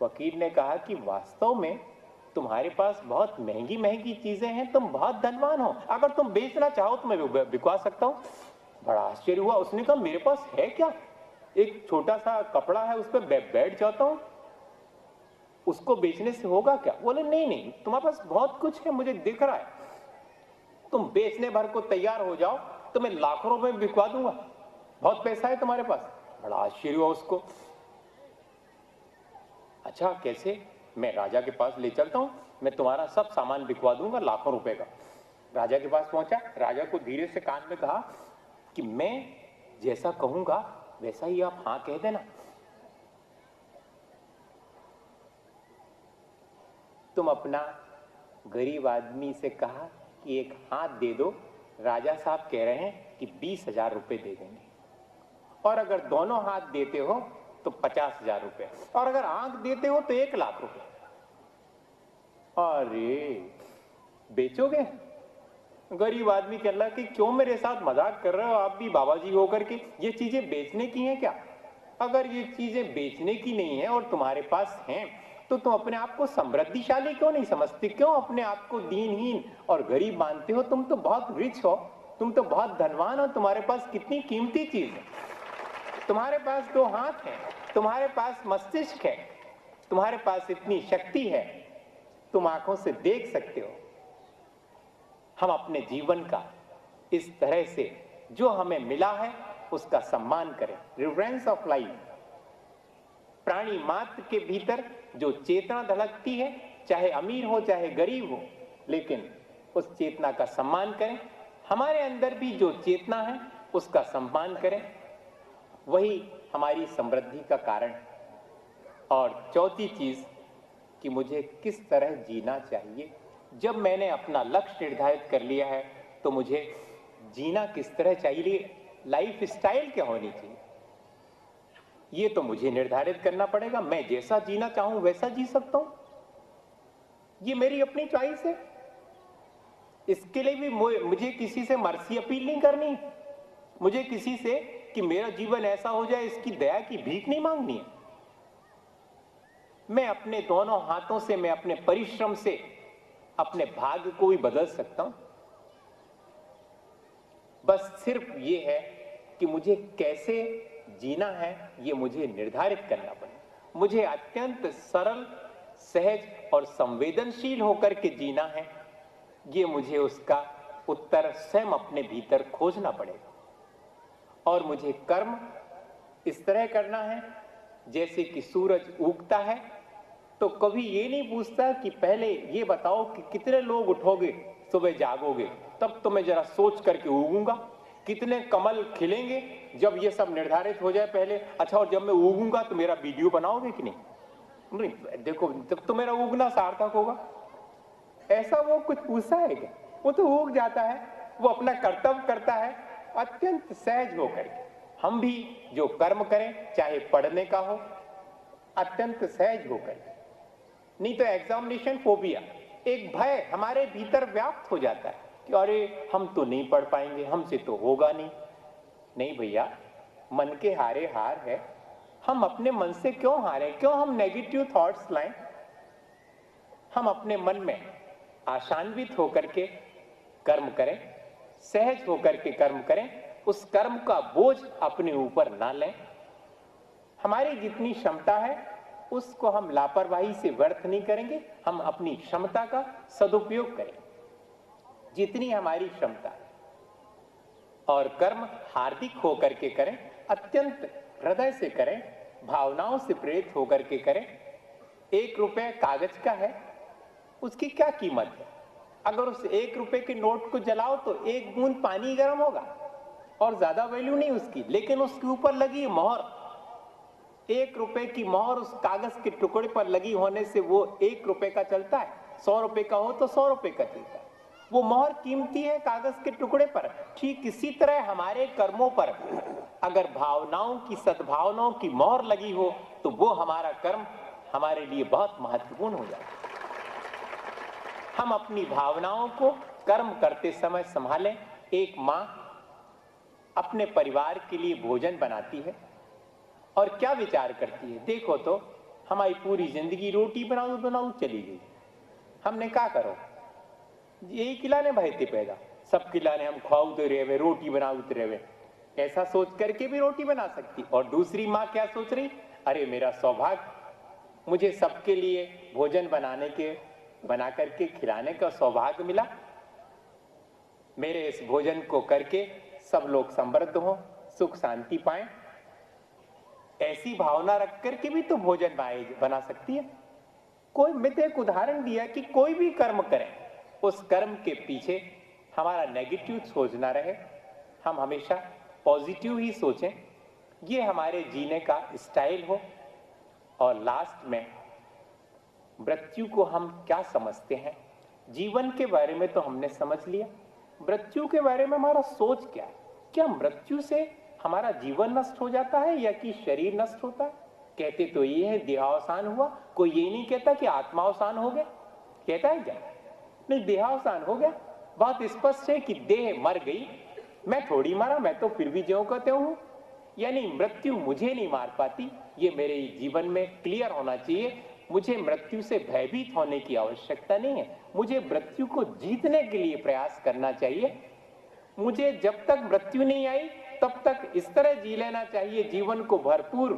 वकील ने कहा कि वास्तव में तुम्हारे पास बहुत महंगी महंगी चीजें हैं, तुम बहुत धनवान हो, अगर तुम बेचना चाहो तो मैं बिकवा सकता हूं। बड़ा आश्चर्य हुआ, उसने कहा मेरे पास है क्या, एक छोटा सा कपड़ा है, उस पर बैठ जाता हूं, उसको बेचने से होगा क्या? बोले नहीं नहीं, तुम्हारे पास बहुत कुछ है, मुझे दिख रहा है, तुम बेचने भर को तैयार हो जाओ तो मैं लाखों रुपए में बिकवा दूंगा, बहुत पैसा है तुम्हारे पास। बड़ा आश्चर्य हुआ उसको। अच्छा कैसे? मैं राजा के पास ले चलता हूं, मैं तुम्हारा सब सामान बिकवा दूंगा लाखों रुपए का। राजा के पास पहुंचा, राजा को धीरे से कान में कहा कि मैं जैसा कहूंगा वैसा ही आप हाँ कह देना। तुम अपना गरीब आदमी से कहा कि एक हाथ दे दो, राजा साहब कह रहे हैं कि 20,000 रुपए दे देंगे, और अगर दोनों हाथ देते हो तो 50,000 रुपए, और अगर आंख देते हो तो 1,00,000 रुपए। अरे बेचोगे? गरीब आदमी कह रहा कि क्यों मेरे साथ मजाक कर रहे हो, आप भी बाबा जी होकर के, ये चीजें बेचने की हैं क्या? अगर ये चीजें बेचने की नहीं है और तुम्हारे पास हैं तो तुम अपने आप को समृद्धिशाली क्यों नहीं समझते, क्यों अपने आप को दीनहीन और गरीब मानते हो? तुम तो बहुत रिच हो, तुम तो बहुत धनवान हो, तुम्हारे पास कितनी कीमती चीज है, तुम्हारे पास 2 हाथ हैं, तुम्हारे पास मस्तिष्क है, तुम्हारे पास इतनी शक्ति है, तुम आंखों से देख सकते हो। हम अपने जीवन का इस तरह से जो हमें मिला है उसका सम्मान करें, रिवरेंस ऑफ लाइफ। प्राणी मात्र के भीतर जो चेतना धड़कती है, चाहे अमीर हो चाहे गरीब हो, लेकिन उस चेतना का सम्मान करें। हमारे अंदर भी जो चेतना है उसका सम्मान करें, वही हमारी समृद्धि का कारण है। और चौथी चीज कि मुझे किस तरह जीना चाहिए। जब मैंने अपना लक्ष्य निर्धारित कर लिया है तो मुझे जीना किस तरह चाहिए, लाइफ स्टाइल क्या होनी चाहिए, ये तो मुझे निर्धारित करना पड़ेगा। मैं जैसा जीना चाहूं वैसा जी सकता हूं, ये मेरी अपनी चॉइस है। इसके लिए भी मुझे किसी से मर्सी अपील नहीं करनी, मुझे किसी से कि मेरा जीवन ऐसा हो जाए इसकी दया की भीख नहीं मांगनी है। मैं अपने दोनों हाथों से, मैं अपने परिश्रम से अपने भाग्य को भी बदल सकता हूं। बस सिर्फ ये है कि मुझे कैसे जीना है ये मुझे निर्धारित करना पड़ेगा। मुझे अत्यंत सरल, सहज और संवेदनशील होकर के जीना है, ये मुझे उसका उत्तर स्वयं अपने भीतर खोजना पड़ेगा। और मुझे कर्म इस तरह करना है जैसे कि सूरज उगता है तो कभी ये नहीं पूछता कि पहले ये बताओ कि कितने लोग उठोगे सुबह जागोगे, तब तो मैं जरा सोच करके उगूंगा, कितने कमल खिलेंगे, जब ये सब निर्धारित हो जाए पहले, अच्छा और जब मैं उगूंगा तो मेरा वीडियो बनाओगे कि नहीं? नहीं, देखो तब तो मेरा उगना सार्थक होगा। ऐसा वो कुछ पूछता है क्या? वो तो उग जाता है, वो अपना कर्तव्य करता है अत्यंत सहज होकर के। हम भी जो कर्म करें, चाहे पढ़ने का हो, अत्यंत सहज होकर, नहीं तो एग्जामिनेशन फोबिया, एक भय हमारे भीतर व्याप्त हो जाता है कि अरे हम तो नहीं पढ़ पाएंगे, हमसे तो होगा नहीं। नहीं भैया, मन के हारे हार है। हम अपने मन से क्यों हारे, क्यों हम नेगेटिव थॉट्स लाएं? हम अपने मन में आशान्वित होकर के कर्म करें, सहज होकर के कर्म करें, उस कर्म का बोझ अपने ऊपर ना लें। हमारी जितनी क्षमता है उसको हम लापरवाही से व्यर्थ नहीं करेंगे, हम अपनी क्षमता का सदुपयोग करें जितनी हमारी क्षमता है। और कर्म हार्दिक होकर के करें, अत्यंत हृदय से करें, भावनाओं से प्रेरित होकर के करें। 1 रुपये कागज का है, उसकी क्या कीमत है? अगर उस 1 रुपये के नोट को जलाओ तो 1 बूंद पानी गर्म होगा और ज्यादा वैल्यू नहीं उसकी, लेकिन उसके ऊपर लगी मोहर, 1 रुपए की मोहर उस कागज के टुकड़े पर लगी होने से वो 1 रुपए का चलता है। 100 रुपए का हो तो 100 रुपए का चलता है। वो मोहर कीमती है कागज के टुकड़े पर। ठीक इसी तरह हमारे कर्मों पर अगर भावनाओं की, सद्भावनाओं की मोहर लगी हो तो वो हमारा कर्म हमारे लिए बहुत महत्वपूर्ण हो जाता है। हम अपनी भावनाओं को कर्म करते समय संभालें। एक मां अपने परिवार के लिए भोजन बनाती है और क्या विचार करती है? देखो तो, हमारी पूरी जिंदगी रोटी बनाओ बनाओ चली गई। हमने क्या करो, यही खिलाने भाई थे पैदा, सब खिलाने हम खुआते रहे, रोटी बनाते रहे। ऐसा सोच करके भी रोटी बना सकती। और दूसरी माँ क्या सोच रही, अरे मेरा सौभाग्य, मुझे सबके लिए भोजन बना करके खिलाने का सौभाग्य मिला। मेरे इस भोजन को करके सब लोग समृद्ध हों, सुख शांति पाएं। ऐसी भावना रख करके भी तो भोजन बना सकती है। कोई मित्र एक उदाहरण दिया कि कोई भी कर्म करें, उस कर्म के पीछे हमारा नेगेटिव सोच ना रहे, हम हमेशा पॉजिटिव ही सोचें, ये हमारे जीने का स्टाइल हो। और लास्ट में मृत्यु को हम क्या समझते हैं, जीवन के बारे में तो हमने समझ लिया, मृत्यु के बारे में हमारा सोच क्या है। क्या मृत्यु से हमारा जीवन नष्ट हो जाता है या कि शरीर नष्ट होता है? कहते तो ये है देहावसान हुआ, कोई ये नहीं कहता कि आत्मावसान हो गया, कहता है क्या? नहीं, देहावसान हो गया। बात स्पष्ट है कि देह मर गई, मैं थोड़ी मरा, मैं तो फिर भी ज्यों का त्यों हूं। यानी मृत्यु मुझे नहीं मार पाती, ये मेरे जीवन में क्लियर होना चाहिए। मुझे मृत्यु से भयभीत होने की आवश्यकता नहीं है, मुझे मृत्यु को जीतने के लिए प्रयास करना चाहिए। मुझे जब तक मृत्यु नहीं आई तब तक इस तरह जी लेना चाहिए जीवन को भरपूर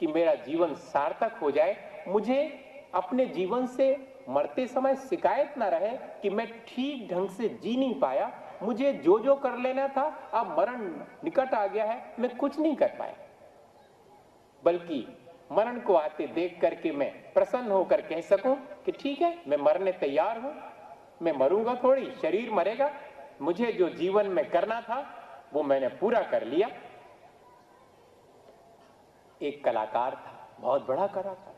कि मेरा जीवन सार्थक हो जाए। मुझे अपने जीवन से मरते समय शिकायत ना रहे कि मैं ठीक ढंग से जी नहीं पाया, मुझे जो जो कर लेना था, अब मरण निकट आ गया है, मैं कुछ नहीं कर पाया। बल्कि मरण को आते देख करके मैं प्रसन्न होकर कह सकूं कि ठीक है, मैं मरने तैयार हूं, मैं मरूंगा थोड़ी, शरीर मरेगा, मुझे जो जीवन में करना था वो मैंने पूरा कर लिया। एक कलाकार था, बहुत बड़ा कलाकार,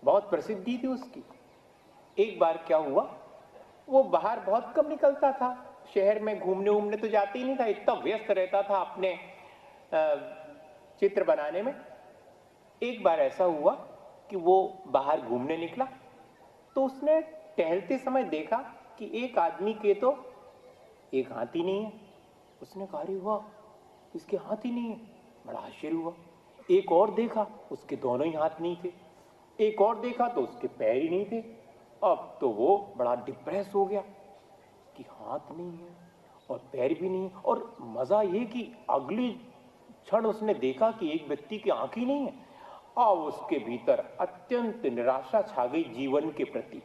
बहुत प्रसिद्धि थी उसकी। एक बार क्या हुआ, वो बाहर बहुत कम निकलता था, शहर में घूमने उमने तो जाते ही नहीं था, इतना व्यस्त रहता था अपने चित्र बनाने में। एक बार ऐसा हुआ कि वो बाहर घूमने निकला तो उसने टहलते समय देखा कि एक आदमी के तो एक हाथ ही नहीं है। उसने कहा अरे वाह, इसके हाथ ही नहीं है, बड़ा आश्चर्य हुआ। एक और देखा, उसके दोनों ही हाथ नहीं थे। एक और देखा तो उसके पैर ही नहीं थे। अब तो वो बड़ा डिप्रेस हो गया कि हाथ नहीं है और पैर भी नहीं है। और मजा ये कि अगली क्षण उसने देखा कि एक व्यक्ति की आंख ही नहीं है। अब उसके भीतर अत्यंत निराशा छा गई जीवन के प्रति,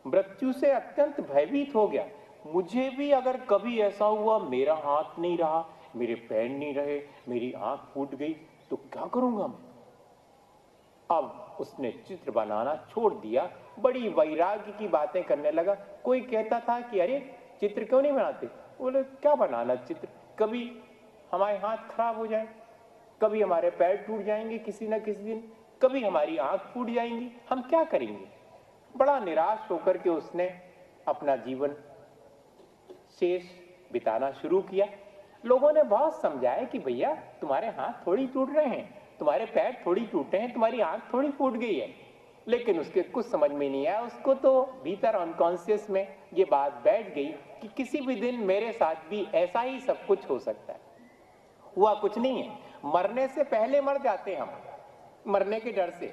मृत्यु से अत्यंत भयभीत हो गया। मुझे भी अगर कभी ऐसा हुआ, मेरा हाथ नहीं रहा, मेरे पैर नहीं रहे, मेरी आंख फूट गई, तो क्या करूंगा मैं? अब उसने चित्र बनाना छोड़ दिया, बड़ी वैराग्य की बातें करने लगा। कोई कहता था कि अरे चित्र क्यों नहीं बनाते? बोले क्या बनाना चित्र, कभी हमारे हाथ खराब हो जाए, कभी हमारे पैर टूट जाएंगे किसी ना किसी दिन, कभी हमारी आंख फूट जाएंगी, हम क्या करेंगे? बड़ा निराश होकर के उसने अपना जीवन शेष बिताना शुरू किया। लोगों ने बहुत समझाया कि भैया तुम्हारे हाथ थोड़ी टूट रहे हैं, तुम्हारे पैर थोड़ी टूटे हैं, तुम्हारी आंख थोड़ी फूट गई है, लेकिन उसके कुछ समझ में नहीं आया। उसको तो भीतर अनकॉन्शियस में ये बात बैठ गई कि किसी भी दिन मेरे साथ भी ऐसा ही सब कुछ हो सकता है। हुआ कुछ नहीं है, मरने से पहले मर जाते हम, मरने के डर से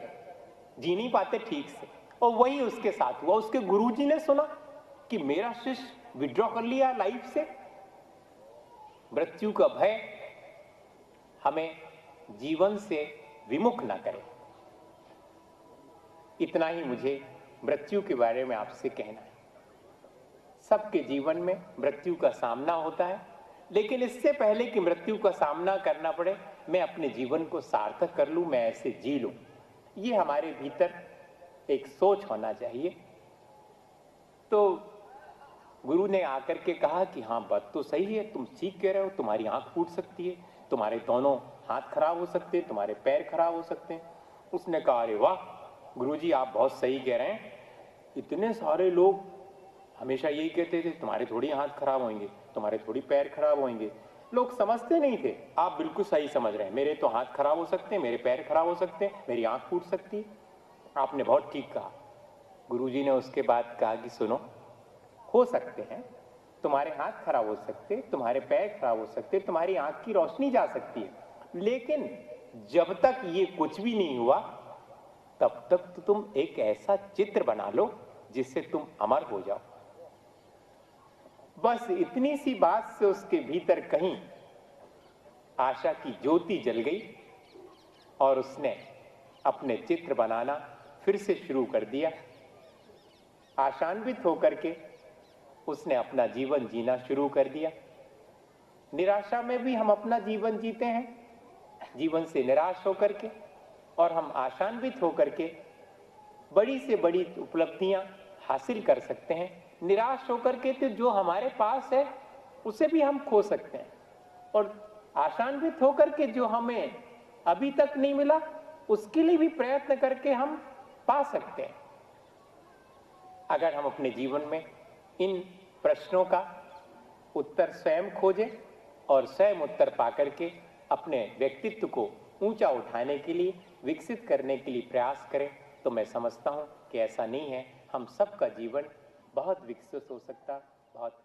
जी नहीं पाते ठीक से। और वही उसके साथ हुआ। उसके गुरुजी ने सुना कि मेरा शिष्य विड्रॉ कर लिया लाइफ से। मृत्यु का भय हमें जीवन से विमुख ना करे। इतना ही मुझे मृत्यु के बारे में आपसे कहना है। सबके जीवन में मृत्यु का सामना होता है, लेकिन इससे पहले कि मृत्यु का सामना करना पड़े, मैं अपने जीवन को सार्थक कर लूं, मैं ऐसे जी लूं, ये हमारे भीतर एक सोच होना चाहिए। तो गुरु ने आकर के कहा कि हाँ बात तो सही है, तुम ठीक कह रहे हो, तुम्हारी आंख फूट सकती है, तुम्हारे दोनों हाथ खराब हो सकते हैं, तुम्हारे पैर खराब हो सकते हैं। उसने कहा अरे वाह गुरुजी, आप बहुत सही कह रहे हैं। इतने सारे लोग हमेशा यही कहते थे तुम्हारे थोड़ी हाथ खराब होंगे, तुम्हारे थोड़ी पैर खराब होंगे। लोग समझते नहीं थे। आप बिल्कुल सही समझ रहे हैं, मेरे तो हाथ खराब हो सकते हैं, मेरे पैर खराब हो सकते हैं, मेरी आंख फूट सकती है। आपने बहुत ठीक कहा। गुरुजी ने उसके बाद कहा कि सुनो, हो सकते हैं, तुम्हारे हाथ खराब हो सकते, तुम्हारे पैर खराब हो सकते, तुम्हारी आंख की रोशनी जा सकती है, लेकिन जब तक ये कुछ भी नहीं हुआ तब तक तो तुम एक ऐसा चित्र बना लो जिससे तुम अमर हो जाओ। बस इतनी सी बात से उसके भीतर कहीं आशा की ज्योति जल गई और उसने अपने चित्र बनाना फिर से शुरू कर दिया। आशान्वित होकर के उसने अपना जीवन जीना शुरू कर दिया। निराशा में भी हम अपना जीवन जीते हैं, जीवन से निराश होकर के, और हम आशान्वित होकर के बड़ी से बड़ी उपलब्धियां हासिल कर सकते हैं। निराश होकर के तो जो हमारे पास है उसे भी हम खो सकते हैं, और आशान्वित होकर के जो हमें अभी तक नहीं मिला उसके लिए भी प्रयत्न करके हम पा सकते हैं। अगर हम अपने जीवन में इन प्रश्नों का उत्तर स्वयं खोजें और स्वयं उत्तर पाकर के अपने व्यक्तित्व को ऊंचा उठाने के लिए, विकसित करने के लिए प्रयास करें, तो मैं समझता हूं कि ऐसा नहीं है। हम सबका जीवन बहुत विकसित हो सकता, बहुत